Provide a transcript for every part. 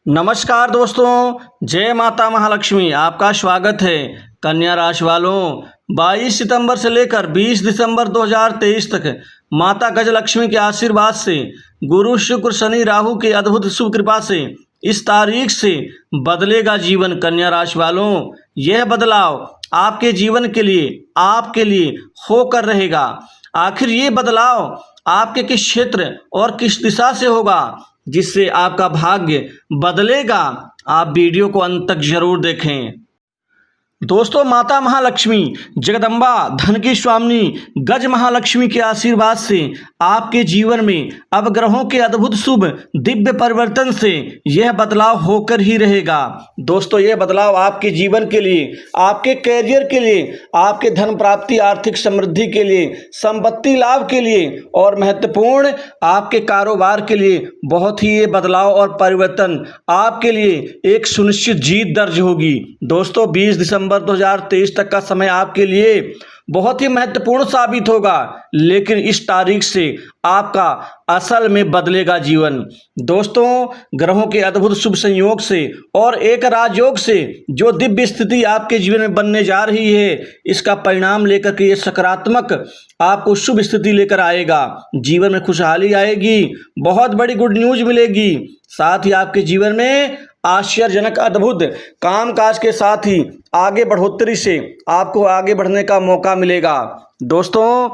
नमस्कार दोस्तों, जय माता महालक्ष्मी। आपका स्वागत है। कन्या राशि वालों, 22 सितंबर से लेकर 20 दिसंबर 2023 तक माता गजलक्ष्मी के आशीर्वाद से, गुरु शुक्र शनि राहु की अद्भुत शुभ कृपा से इस तारीख से बदलेगा जीवन। कन्या राशि वालों, यह बदलाव आपके जीवन के लिए, आपके लिए होकर रहेगा। आखिर ये बदलाव आपके किस क्षेत्र और किस दिशा से होगा जिससे आपका भाग्य बदलेगा? आप वीडियो को अंत तक जरूर देखें। दोस्तों, माता महालक्ष्मी जगदम्बा धन की स्वामिनी गज महालक्ष्मी के आशीर्वाद से आपके जीवन में अब ग्रहों के अद्भुत शुभ दिव्य परिवर्तन से यह बदलाव होकर ही रहेगा। दोस्तों, यह बदलाव आपके जीवन के लिए, आपके कैरियर के लिए, आपके धन प्राप्ति, आर्थिक समृद्धि के लिए, संपत्ति लाभ के लिए और महत्वपूर्ण आपके कारोबार के लिए बहुत ही ये बदलाव और परिवर्तन आपके लिए एक सुनिश्चित जीत दर्ज होगी। दोस्तों, 20 दिसंबर 2023 तक का समय आपके लिए बहुत ही महत्वपूर्ण साबित होगा, लेकिन इस तारीख से आपका असल में बदलेगा जीवन। दोस्तों, ग्रहों के अद्भुत शुभ संयोग से और एक राजयोग से जो दिव्य स्थिति आपके जीवन में बनने जा रही है, इसका परिणाम लेकर के ये सकारात्मक आपको शुभ स्थिति लेकर आएगा। जीवन में खुशहाली आएगी, बहुत बड़ी गुड न्यूज मिलेगी। साथ ही आपके जीवन में आश्चर्यजनक अद्भुत कामकाज के साथ ही आगे बढ़ोतरी से आपको आगे बढ़ने का मौका मिलेगा। दोस्तों,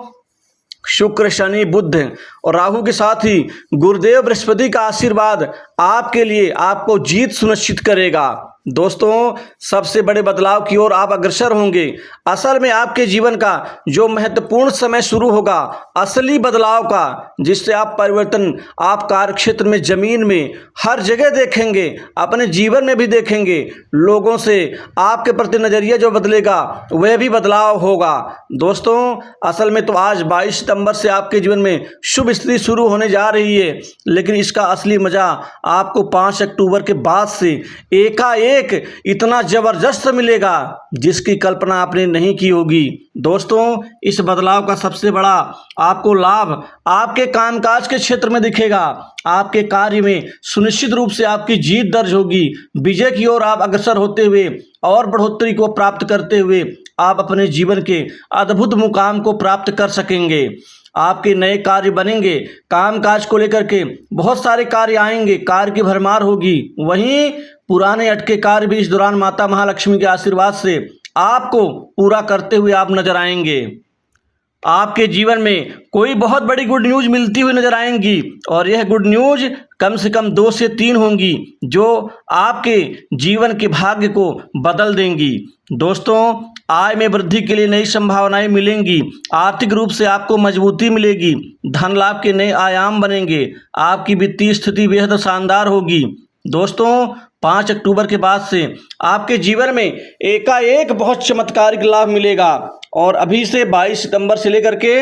शुक्र शनि बुध और राहु के साथ ही गुरुदेव बृहस्पति का आशीर्वाद आपके लिए आपको जीत सुनिश्चित करेगा। दोस्तों, सबसे बड़े बदलाव की ओर आप अग्रसर होंगे। असल में आपके जीवन का जो महत्वपूर्ण समय शुरू होगा, असली बदलाव का, जिससे आप परिवर्तन आप कार्य क्षेत्र में, जमीन में, हर जगह देखेंगे, अपने जीवन में भी देखेंगे। लोगों से आपके प्रति नजरिया जो बदलेगा वह भी बदलाव होगा। दोस्तों, असल में तो आज 22 सितंबर से आपके जीवन में शुभ स्थिति शुरू होने जा रही है, लेकिन इसका असली मजा आपको 5 अक्टूबर के बाद से एकाएक इतना जबरदस्त मिलेगा जिसकी कल्पना आपने नहीं की होगी। दोस्तों, इस बदलाव का सबसे बड़ा आपको लाभ आपके कामकाज के क्षेत्र में दिखेगा। आपके कार्य में सुनिश्चित रूप से आपकी जीत दर्ज होगी। विजय की ओर आप अग्रसर होते हुए और बढ़ोतरी को प्राप्त करते हुए आप अपने जीवन के अद्भुत मुकाम को प्राप्त कर सकेंगे। आपके नए कार्य बनेंगे, कामकाज को लेकर के बहुत सारे कार्य आएंगे, कार्य की भरमार होगी। वहीं पुराने अटके कार्य भी इस दौरान माता महालक्ष्मी के आशीर्वाद से आपको पूरा करते हुए आप नजर आएंगे। आपके जीवन में कोई बहुत बड़ी गुड न्यूज मिलती हुई नजर आएंगी और यह गुड न्यूज कम से कम 2 से 3 होंगी जो आपके जीवन के भाग्य को बदल देंगी। दोस्तों, आय में वृद्धि के लिए नई संभावनाएं मिलेंगी। आर्थिक रूप से आपको मजबूती मिलेगी। धन लाभ के नए आयाम बनेंगे। आपकी वित्तीय स्थिति बेहद शानदार होगी। दोस्तों, 5 अक्टूबर के बाद से आपके जीवन में एकाएक बहुत चमत्कारिक लाभ मिलेगा और अभी से 22 सितंबर से लेकर के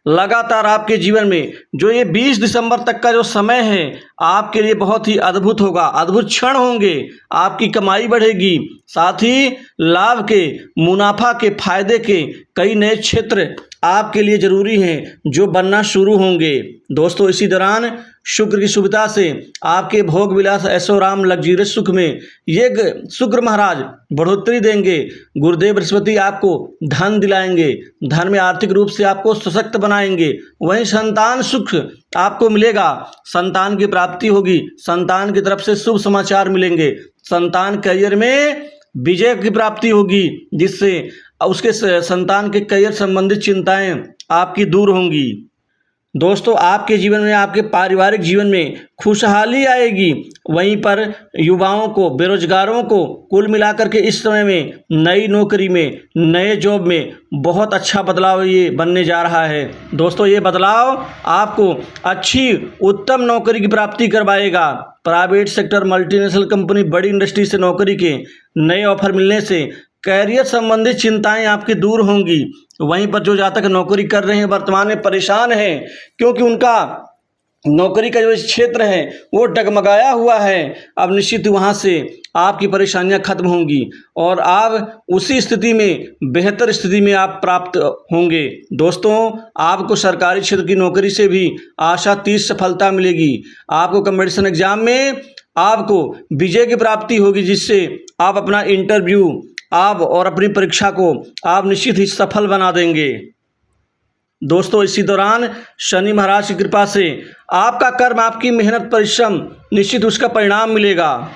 लगातार आपके जीवन में जो ये 20 दिसंबर तक का जो समय है आपके लिए बहुत ही अद्भुत होगा। अद्भुत क्षण होंगे। आपकी कमाई बढ़ेगी, साथ ही लाभ के, मुनाफा के, फायदे के कई नए क्षेत्र आपके लिए जरूरी हैं जो बनना शुरू होंगे। दोस्तों, इसी दौरान शुक्र की सुविधा से आपके भोग विलास ऐशोराम लग्जरियस सुख में ये शुक्र महाराज बढ़ोतरी देंगे। गुरुदेव बृहस्पति आपको धन दिलाएंगे, धन में आर्थिक रूप से आपको सशक्त बनाएंगे। वहीं संतान सुख आपको मिलेगा, संतान की प्राप्ति होगी, संतान की तरफ से शुभ समाचार मिलेंगे, संतान करियर में विजय की प्राप्ति होगी, जिससे उसके संतान के करियर संबंधित चिंताएं आपकी दूर होंगी। दोस्तों, आपके जीवन में, आपके पारिवारिक जीवन में खुशहाली आएगी। वहीं पर युवाओं को, बेरोजगारों को कुल मिलाकर के इस समय में नई नौकरी में, नए जॉब में बहुत अच्छा बदलाव ये बनने जा रहा है। दोस्तों, ये बदलाव आपको अच्छी उत्तम नौकरी की प्राप्ति करवाएगा। प्राइवेट सेक्टर, मल्टीनेशनल कंपनी, बड़ी इंडस्ट्री से नौकरी के नए ऑफर मिलने से कैरियर संबंधित चिंताएं आपकी दूर होंगी। वहीं पर जो जातक नौकरी कर रहे हैं वर्तमान में परेशान हैं, क्योंकि उनका नौकरी का जो क्षेत्र है वो डगमगाया हुआ है। अब निश्चित वहाँ से आपकी परेशानियां खत्म होंगी और आप उसी स्थिति में, बेहतर स्थिति में आप प्राप्त होंगे। दोस्तों, आपको सरकारी क्षेत्र की नौकरी से भी आशातीत सफलता मिलेगी। आपको कंपटीशन एग्जाम में आपको विजय की प्राप्ति होगी, जिससे आप अपना इंटरव्यू आप और अपनी परीक्षा को आप निश्चित ही सफल बना देंगे। दोस्तों, इसी दौरान शनि महाराज की कृपा से आपका कर्म, आपकी मेहनत, परिश्रम निश्चित उसका परिणाम मिलेगा।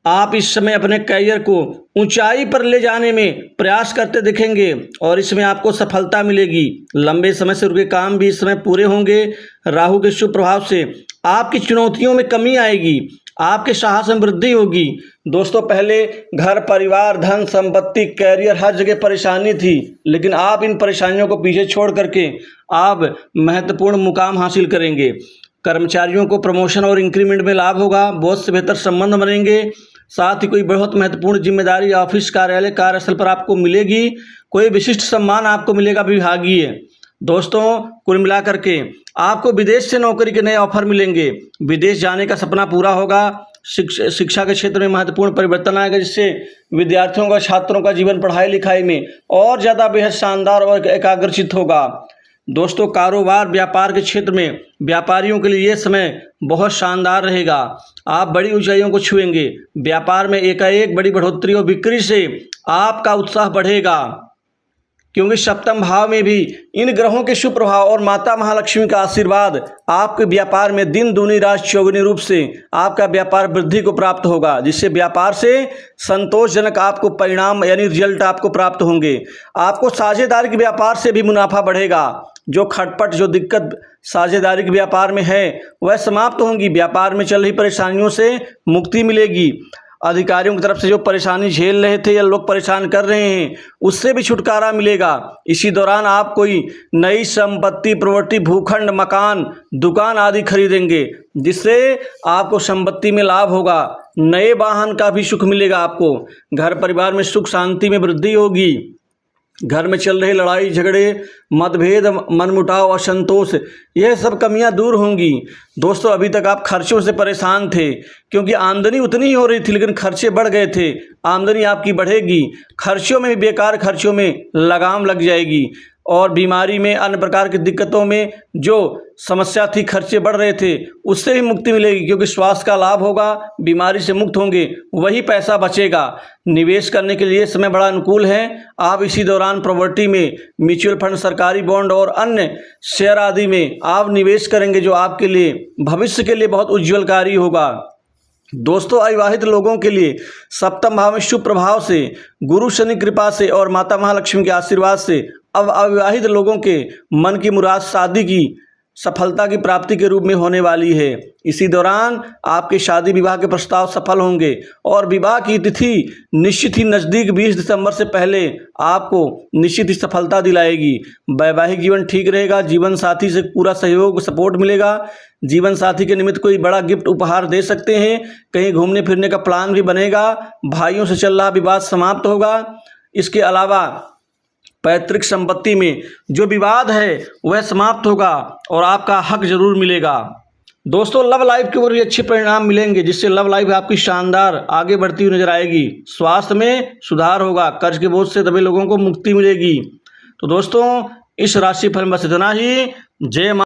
आप इस समय अपने करियर को ऊंचाई पर ले जाने में प्रयास करते दिखेंगे और इसमें आपको सफलता मिलेगी। लंबे समय से रुके काम भी इस समय पूरे होंगे। राहु के शुभ प्रभाव से आपकी चुनौतियों में कमी आएगी, आपके साहस में वृद्धि होगी। दोस्तों, पहले घर, परिवार, धन, संपत्ति, कैरियर, हर जगह परेशानी थी, लेकिन आप इन परेशानियों को पीछे छोड़ करके आप महत्वपूर्ण मुकाम हासिल करेंगे। कर्मचारियों को प्रमोशन और इंक्रीमेंट में लाभ होगा, बॉस से बेहतर संबंध बनेंगे। साथ ही कोई बहुत महत्वपूर्ण जिम्मेदारी ऑफिस, कार्यालय, कार्यस्थल पर आपको मिलेगी। कोई विशिष्ट सम्मान आपको मिलेगा विभागीय। दोस्तों, कुल मिलाकर के आपको विदेश से नौकरी के नए ऑफर मिलेंगे। विदेश जाने का सपना पूरा होगा। शिक्षा के क्षेत्र में महत्वपूर्ण परिवर्तन आएगा, जिससे विद्यार्थियों का, छात्रों का जीवन पढ़ाई लिखाई में और ज़्यादा बेहद शानदार और एकाग्रचित होगा। दोस्तों, कारोबार, व्यापार के क्षेत्र में व्यापारियों के लिए ये समय बहुत शानदार रहेगा। आप बड़ी ऊंचाइयों को छुएंगे। व्यापार में एकाएक बड़ी बढ़ोतरी और बिक्री से आपका उत्साह बढ़ेगा, क्योंकि सप्तम भाव में भी इन ग्रहों के शुभ प्रभाव और माता महालक्ष्मी का आशीर्वाद आपके व्यापार में दिन दूनी रात चौगुनी रूप से आपका व्यापार वृद्धि को प्राप्त होगा, जिससे व्यापार से संतोषजनक आपको परिणाम यानी रिजल्ट आपको प्राप्त होंगे। आपको साझेदारी के व्यापार से भी मुनाफा बढ़ेगा। जो खटपट, जो दिक्कत साझेदारी के व्यापार में है वह समाप्त होंगी। व्यापार में चल रही परेशानियों से मुक्ति मिलेगी। अधिकारियों की तरफ से जो परेशानी झेल रहे थे या लोग परेशान कर रहे हैं, उससे भी छुटकारा मिलेगा। इसी दौरान आप कोई नई संपत्ति, प्रॉपर्टी, भूखंड, मकान, दुकान आदि खरीदेंगे, जिससे आपको संपत्ति में लाभ होगा। नए वाहन का भी सुख मिलेगा आपको। घर परिवार में सुख शांति में वृद्धि होगी। घर में चल रहे लड़ाई झगड़े, मतभेद, मनमुटाव, असंतोष, यह सब कमियां दूर होंगी। दोस्तों, अभी तक आप खर्चों से परेशान थे, क्योंकि आमदनी उतनी ही हो रही थी लेकिन खर्चे बढ़ गए थे। आमदनी आपकी बढ़ेगी। खर्चों में भी, बेकार खर्चों में लगाम लग जाएगी और बीमारी में, अन्य प्रकार की दिक्कतों में जो समस्या थी, खर्चे बढ़ रहे थे, उससे भी मुक्ति मिलेगी, क्योंकि स्वास्थ्य का लाभ होगा। बीमारी से मुक्त होंगे, वही पैसा बचेगा। निवेश करने के लिए समय बड़ा अनुकूल है। आप इसी दौरान प्रॉपर्टी में, म्यूचुअल फंड, सरकारी बॉन्ड और अन्य शेयर आदि में आप निवेश करेंगे, जो आपके लिए भविष्य के लिए बहुत उज्ज्वलकारी होगा। दोस्तों, अविवाहित लोगों के लिए सप्तम भाव में शुभ प्रभाव से, गुरु शनि कृपा से और माता महालक्ष्मी के आशीर्वाद से अब अविवाहित लोगों के मन की मुराद शादी की सफलता की प्राप्ति के रूप में होने वाली है। इसी दौरान आपके शादी विवाह के प्रस्ताव सफल होंगे और विवाह की तिथि निश्चित ही नज़दीक 20 दिसंबर से पहले आपको निश्चित ही सफलता दिलाएगी। वैवाहिक जीवन ठीक रहेगा। जीवन साथी से पूरा सहयोग, सपोर्ट मिलेगा। जीवन साथी के निमित्त कोई बड़ा गिफ्ट उपहार दे सकते हैं। कहीं घूमने फिरने का प्लान भी बनेगा। भाइयों से चल रहा विवाद समाप्त होगा। इसके अलावा पैतृक संपत्ति में जो विवाद है वह समाप्त होगा और आपका हक जरूर मिलेगा। दोस्तों, लव लाइफ के ऊपर भी अच्छे परिणाम मिलेंगे, जिससे लव लाइफ आपकी शानदार आगे बढ़ती हुई नजर आएगी। स्वास्थ्य में सुधार होगा। कर्ज के बोझ से दबे लोगों को मुक्ति मिलेगी। तो दोस्तों, इस राशि फल में बस इतना ही। जय माता।